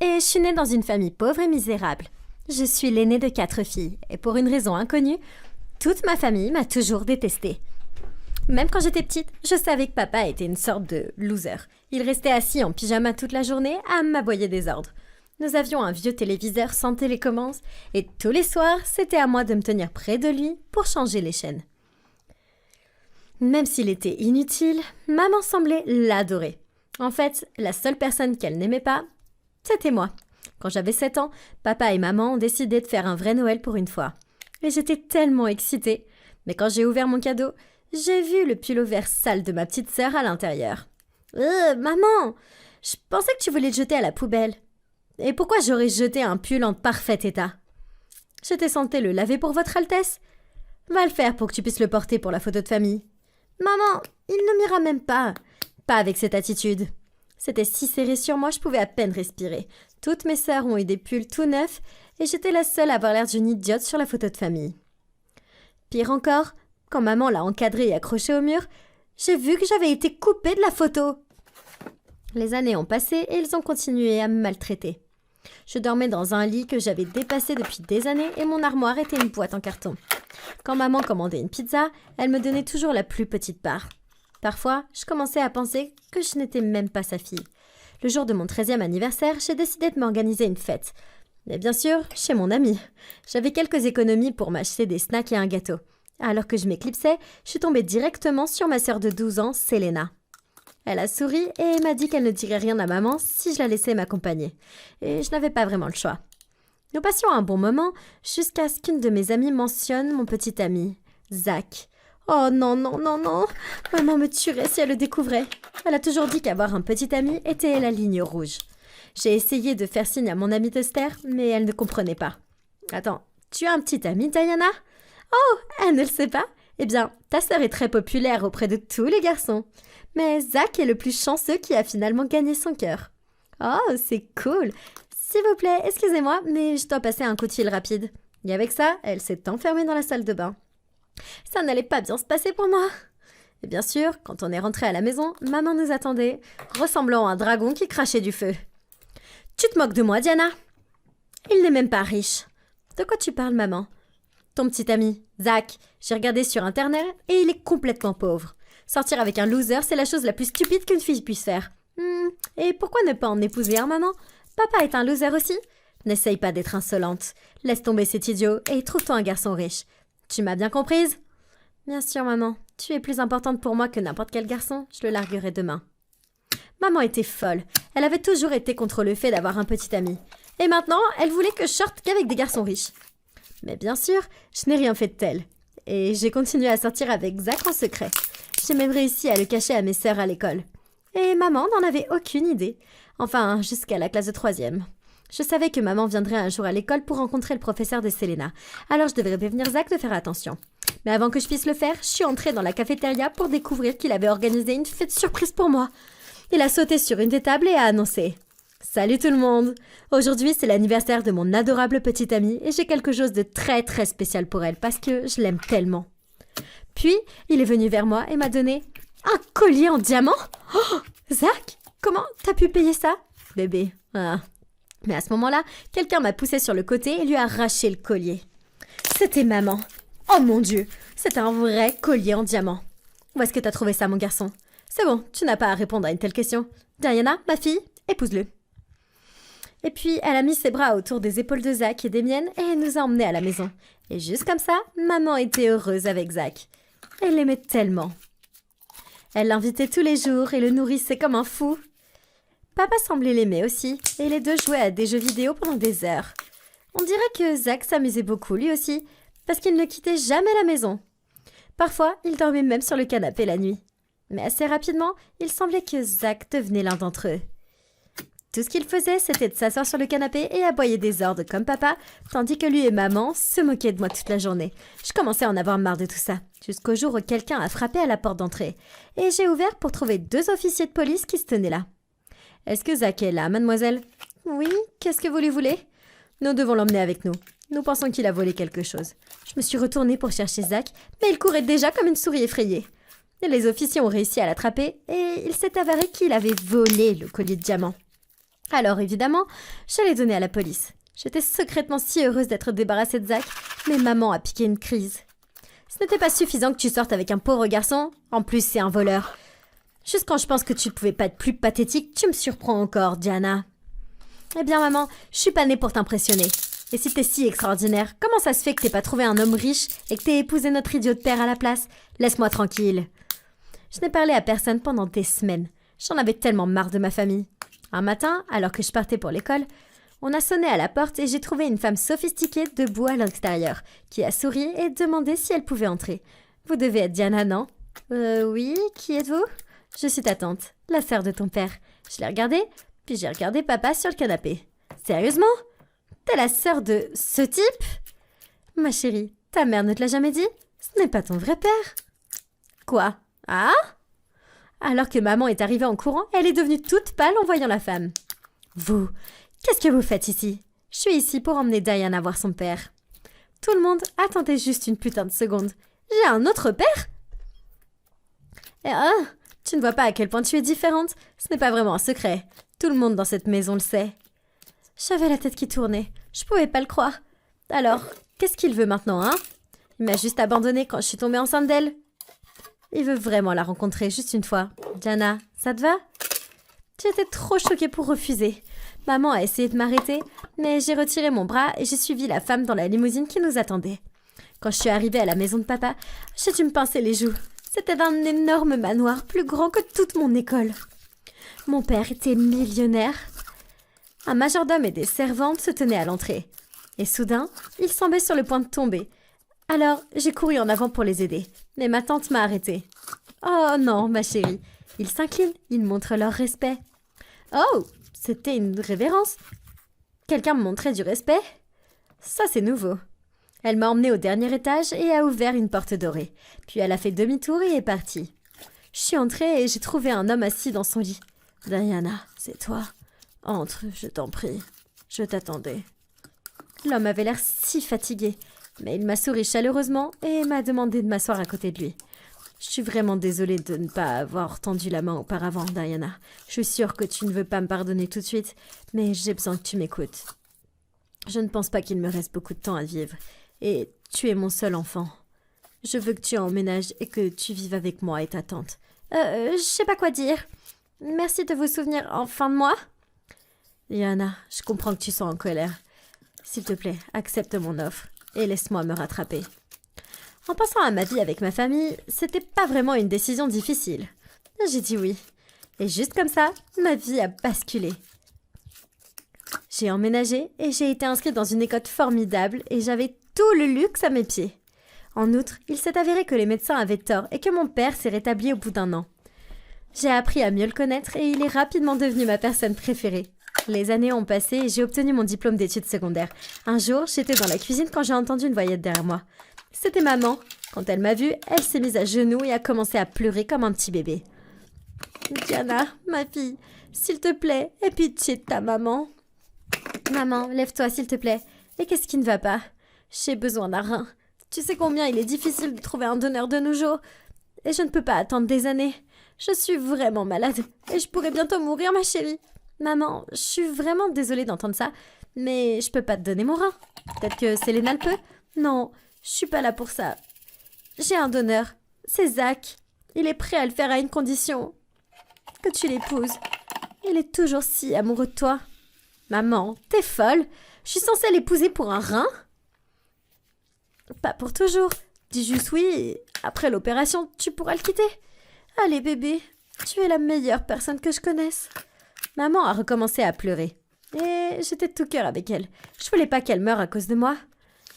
et je suis née dans une famille pauvre et misérable. Je suis l'aînée de 4 filles, et pour une raison inconnue, toute ma famille m'a toujours détestée. Même quand j'étais petite, je savais que papa était une sorte de loser. Il restait assis en pyjama toute la journée à m'aboyer des ordres. Nous avions un vieux téléviseur sans télécommande, et tous les soirs, c'était à moi de me tenir près de lui pour changer les chaînes. Même s'il était inutile, maman semblait l'adorer. En fait, la seule personne qu'elle n'aimait pas, c'était moi. Quand j'avais 7 ans, papa et maman ont décidé de faire un vrai Noël pour une fois. Et j'étais tellement excitée. Mais quand j'ai ouvert mon cadeau, j'ai vu le pull vert sale de ma petite sœur à l'intérieur. Maman, je pensais que tu voulais le jeter à la poubelle. Et pourquoi j'aurais jeté un pull en parfait état? J'étais censée le laver pour votre Altesse. Va le faire pour que tu puisses le porter pour la photo de famille. Maman, il ne m'ira même pas. Pas avec cette attitude. C'était si serré sur moi, je pouvais à peine respirer. Toutes mes sœurs ont eu des pulls tout neufs et j'étais la seule à avoir l'air d'une idiote sur la photo de famille. Pire encore, quand maman l'a encadrée et accrochée au mur, j'ai vu que j'avais été coupée de la photo. Les années ont passé et ils ont continué à me maltraiter. Je dormais dans un lit que j'avais dépassé depuis des années et mon armoire était une boîte en carton. Quand maman commandait une pizza, elle me donnait toujours la plus petite part. Parfois, je commençais à penser que je n'étais même pas sa fille. Le jour de mon 13e anniversaire, j'ai décidé de m'organiser une fête. Mais bien sûr, chez mon amie. J'avais quelques économies pour m'acheter des snacks et un gâteau. Alors que je m'éclipsais, je suis tombée directement sur ma sœur de 12 ans, Selena. Elle a souri et m'a dit qu'elle ne dirait rien à maman si je la laissais m'accompagner. Et je n'avais pas vraiment le choix. Nous passions un bon moment jusqu'à ce qu'une de mes amies mentionne mon petit ami, Zach. Oh non, non, non, non. Maman me tuerait si elle le découvrait. Elle a toujours dit qu'avoir un petit ami était la ligne rouge. J'ai essayé de faire signe à mon amie Tester, mais elle ne comprenait pas. Attends, tu as un petit ami, Diana? Oh, elle ne le sait pas? Eh bien, ta sœur est très populaire auprès de tous les garçons. Mais Zach est le plus chanceux qui a finalement gagné son cœur. Oh, c'est cool. S'il vous plaît, excusez-moi, mais je dois passer un coup de fil rapide. Et avec ça, elle s'est enfermée dans la salle de bain. Ça n'allait pas bien se passer pour moi. Et bien sûr, quand on est rentré à la maison, maman nous attendait, ressemblant à un dragon qui crachait du feu. Tu te moques de moi, Diana? Il n'est même pas riche. De quoi tu parles, maman? Ton petit ami, Zach, j'ai regardé sur Internet et il est complètement pauvre. Sortir avec un loser, c'est la chose la plus stupide qu'une fille puisse faire. Et pourquoi ne pas en épouser un, maman? Papa est un loser aussi? N'essaye pas d'être insolente. Laisse tomber cet idiot et trouve-toi un garçon riche. Tu m'as bien comprise? Bien sûr, maman. Tu es plus importante pour moi que n'importe quel garçon. Je le larguerai demain. Maman était folle. Elle avait toujours été contre le fait d'avoir un petit ami. Et maintenant, elle voulait que je sorte qu'avec des garçons riches. Mais bien sûr, je n'ai rien fait de tel. Et j'ai continué à sortir avec Zach en secret. J'ai même réussi à le cacher à mes sœurs à l'école. Et maman n'en avait aucune idée. Enfin, jusqu'à la classe de 3e. Je savais que maman viendrait un jour à l'école pour rencontrer le professeur de Selena. Alors je devrais prévenir Zach de faire attention. Mais avant que je puisse le faire, je suis entrée dans la cafétéria pour découvrir qu'il avait organisé une fête surprise pour moi. Il a sauté sur une des tables et a annoncé: Salut tout le monde! Aujourd'hui, c'est l'anniversaire de mon adorable petite amie et j'ai quelque chose de très très spécial pour elle parce que je l'aime tellement. Puis, il est venu vers moi et m'a donné un collier en diamant. Oh, Zach, comment t'as pu payer ça? Bébé, ah. Mais à ce moment-là, quelqu'un m'a poussé sur le côté et lui a arraché le collier. C'était maman. Oh mon Dieu, c'est un vrai collier en diamant. Où est-ce que t'as trouvé ça, mon garçon? C'est bon, tu n'as pas à répondre à une telle question. Diana, ma fille, épouse-le. Et puis, elle a mis ses bras autour des épaules de Zach et des miennes et elle nous a emmenés à la maison. Et juste comme ça, maman était heureuse avec Zach. Elle l'aimait tellement. Elle l'invitait tous les jours et le nourrissait comme un fou. Papa semblait l'aimer aussi, et les deux jouaient à des jeux vidéo pendant des heures. On dirait que Zach s'amusait beaucoup lui aussi, parce qu'il ne quittait jamais la maison. Parfois, il dormait même sur le canapé la nuit. Mais assez rapidement, il semblait que Zach devenait l'un d'entre eux. Tout ce qu'il faisait, c'était de s'asseoir sur le canapé et aboyer des ordres comme papa, tandis que lui et maman se moquaient de moi toute la journée. Je commençais à en avoir marre de tout ça, jusqu'au jour où quelqu'un a frappé à la porte d'entrée. Et j'ai ouvert pour trouver 2 officiers de police qui se tenaient là. « Est-ce que Zach est là, mademoiselle ?»« Oui, qu'est-ce que vous lui voulez ?»« Nous devons l'emmener avec nous. Nous pensons qu'il a volé quelque chose. » Je me suis retournée pour chercher Zach, mais il courait déjà comme une souris effrayée. Les officiers ont réussi à l'attraper et il s'est avéré qu'il avait volé le collier de diamants. Alors évidemment, je l'ai donné à la police. J'étais secrètement si heureuse d'être débarrassée de Zach, mais maman a piqué une crise. Ce n'était pas suffisant que tu sortes avec un pauvre garçon, en plus c'est un voleur. Juste quand je pense que tu ne pouvais pas être plus pathétique, tu me surprends encore, Diana. Eh bien maman, je suis pas née pour t'impressionner. Et si t'es si extraordinaire, comment ça se fait que t'aies pas trouvé un homme riche et que t'aies épousé notre idiot de père à la place? Laisse-moi tranquille. Je n'ai parlé à personne pendant des semaines. J'en avais tellement marre de ma famille. Un matin, alors que je partais pour l'école, on a sonné à la porte et j'ai trouvé une femme sophistiquée debout à l'extérieur, qui a souri et demandé si elle pouvait entrer. Vous devez être Diana, non? Oui, qui êtes-vous? Je suis ta tante, la sœur de ton père. Je l'ai regardée, puis j'ai regardé papa sur le canapé. Sérieusement? T'es la sœur de ce type? Ma chérie, ta mère ne te l'a jamais dit? Ce n'est pas ton vrai père. Quoi? Ah? Alors que maman est arrivée en courant, elle est devenue toute pâle en voyant la femme. Vous, qu'est-ce que vous faites ici? Je suis ici pour emmener Diana voir son père. Tout le monde attendait juste une putain de seconde. J'ai un autre père? Tu ne vois pas à quel point tu es différente? Ce n'est pas vraiment un secret. Tout le monde dans cette maison le sait. J'avais la tête qui tournait. Je pouvais pas le croire. Alors, qu'est-ce qu'il veut maintenant, hein? Il m'a juste abandonnée quand je suis tombée enceinte d'elle. Il veut vraiment la rencontrer juste une fois. Diana, ça te va? J'étais trop choquée pour refuser. Maman a essayé de m'arrêter, mais j'ai retiré mon bras et j'ai suivi la femme dans la limousine qui nous attendait. Quand je suis arrivée à la maison de papa, j'ai dû me pincer les joues. C'était un énorme manoir, plus grand que toute mon école. Mon père était millionnaire. Un majordome et des servantes se tenaient à l'entrée. Et soudain, il semblait sur le point de tomber. Alors, j'ai couru en avant pour les aider. Mais ma tante m'a arrêtée. Oh non, ma chérie. Ils s'inclinent, ils montrent leur respect. Oh, c'était une révérence. Quelqu'un me montrait du respect? Ça, c'est nouveau. Elle m'a emmenée au dernier étage et a ouvert une porte dorée. Puis elle a fait demi-tour et est partie. Je suis entrée et j'ai trouvé un homme assis dans son lit. Diana, c'est toi. Entre, je t'en prie. Je t'attendais. L'homme avait l'air si fatigué, mais il m'a souri chaleureusement et m'a demandé de m'asseoir à côté de lui. Je suis vraiment désolée de ne pas avoir tendu la main auparavant, Diana. Je suis sûre que tu ne veux pas me pardonner tout de suite, mais j'ai besoin que tu m'écoutes. Je ne pense pas qu'il me reste beaucoup de temps à vivre, et tu es mon seul enfant. Je veux que tu emménages et que tu vives avec moi et ta tante. Je sais pas quoi dire. Merci de vous souvenir enfin de moi. Diana, je comprends que tu sois en colère. S'il te plaît, accepte mon offre et laisse-moi me rattraper. En passant à ma vie avec ma famille, c'était pas vraiment une décision difficile. J'ai dit oui. Et juste comme ça, ma vie a basculé. J'ai emménagé et j'ai été inscrite dans une école formidable et j'avais tout le luxe à mes pieds. En outre, il s'est avéré que les médecins avaient tort et que mon père s'est rétabli au bout d'un an. J'ai appris à mieux le connaître et il est rapidement devenu ma personne préférée. Les années ont passé et j'ai obtenu mon diplôme d'études secondaires. Un jour, j'étais dans la cuisine quand j'ai entendu une voyette derrière moi. C'était maman. Quand elle m'a vue, elle s'est mise à genoux et a commencé à pleurer comme un petit bébé. Diana, ma fille, s'il te plaît, aie pitié de ta maman. Maman, lève-toi s'il te plaît. Et qu'est-ce qui ne va pas? J'ai besoin d'un rein. Tu sais combien il est difficile de trouver un donneur de nos jours. Et je ne peux pas attendre des années. Je suis vraiment malade et je pourrais bientôt mourir, ma chérie. Maman, je suis vraiment désolée d'entendre ça, mais je peux pas te donner mon rein. Peut-être que Selena le peut? Non, je suis pas là pour ça. J'ai un donneur. C'est Zach. Il est prêt à le faire à une condition. Que tu l'épouses. Il est toujours si amoureux de toi. Maman, t'es folle? Je suis censée l'épouser pour un rein? Pas pour toujours. Dis juste oui et après l'opération, tu pourras le quitter. Allez bébé, tu es la meilleure personne que je connaisse. Maman a recommencé à pleurer. Et j'étais de tout cœur avec elle. Je voulais pas qu'elle meure à cause de moi.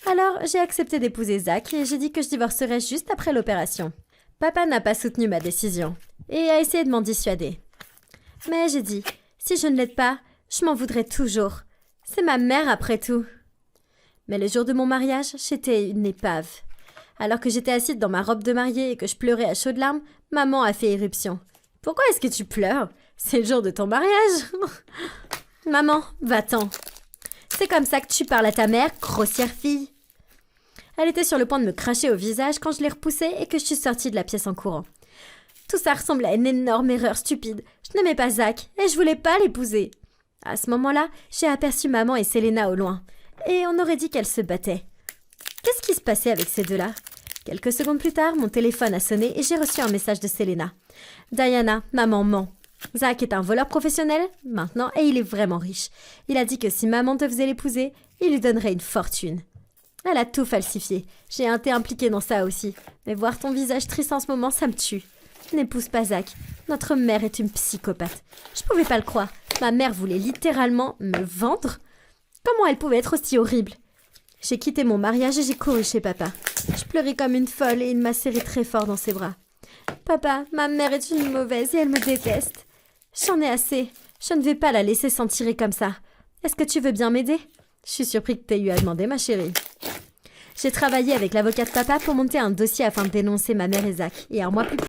Alors j'ai accepté d'épouser Zach et j'ai dit que je divorcerais juste après l'opération. Papa n'a pas soutenu ma décision et a essayé de m'en dissuader. Mais j'ai dit, si je ne l'aide pas, je m'en voudrais toujours. C'est ma mère après tout. Mais le jour de mon mariage, j'étais une épave. Alors que j'étais assise dans ma robe de mariée et que je pleurais à chaudes larmes, maman a fait éruption. « Pourquoi est-ce que tu pleures? C'est le jour de ton mariage !» Maman, va-t'en. C'est comme ça que tu parles à ta mère, grossière fille. Elle était sur le point de me cracher au visage quand je l'ai repoussée et que je suis sortie de la pièce en courant. Tout ça ressemblait à une énorme erreur stupide. Je n'aimais pas Zach et je voulais pas l'épouser. À ce moment-là, j'ai aperçu maman et Selena au loin. Et on aurait dit qu'elles se battaient. Qu'est-ce qui se passait avec ces deux-là? Quelques secondes plus tard, mon téléphone a sonné et j'ai reçu un message de Selena. Diana, maman ment. Zach est un voleur professionnel maintenant et il est vraiment riche. Il a dit que si maman devait l'épouser, il lui donnerait une fortune. Elle a tout falsifié. J'ai été impliquée dans ça aussi. Mais voir ton visage triste en ce moment, ça me tue. N'épouse pas Zach. Notre mère est une psychopathe. Je pouvais pas le croire. Ma mère voulait littéralement me vendre. Comment elle pouvait être aussi horrible? J'ai quitté mon mariage et j'ai couru chez papa. Je pleurais comme une folle et il m'a serré très fort dans ses bras. Papa, ma mère est une mauvaise et elle me déteste. J'en ai assez. Je ne vais pas la laisser s'en tirer comme ça. Est-ce que tu veux bien m'aider? Je suis surpris que tu aies eu à demander, ma chérie. J'ai travaillé avec l'avocat de papa pour monter un dossier afin de dénoncer ma mère et Zach. Et un mois plus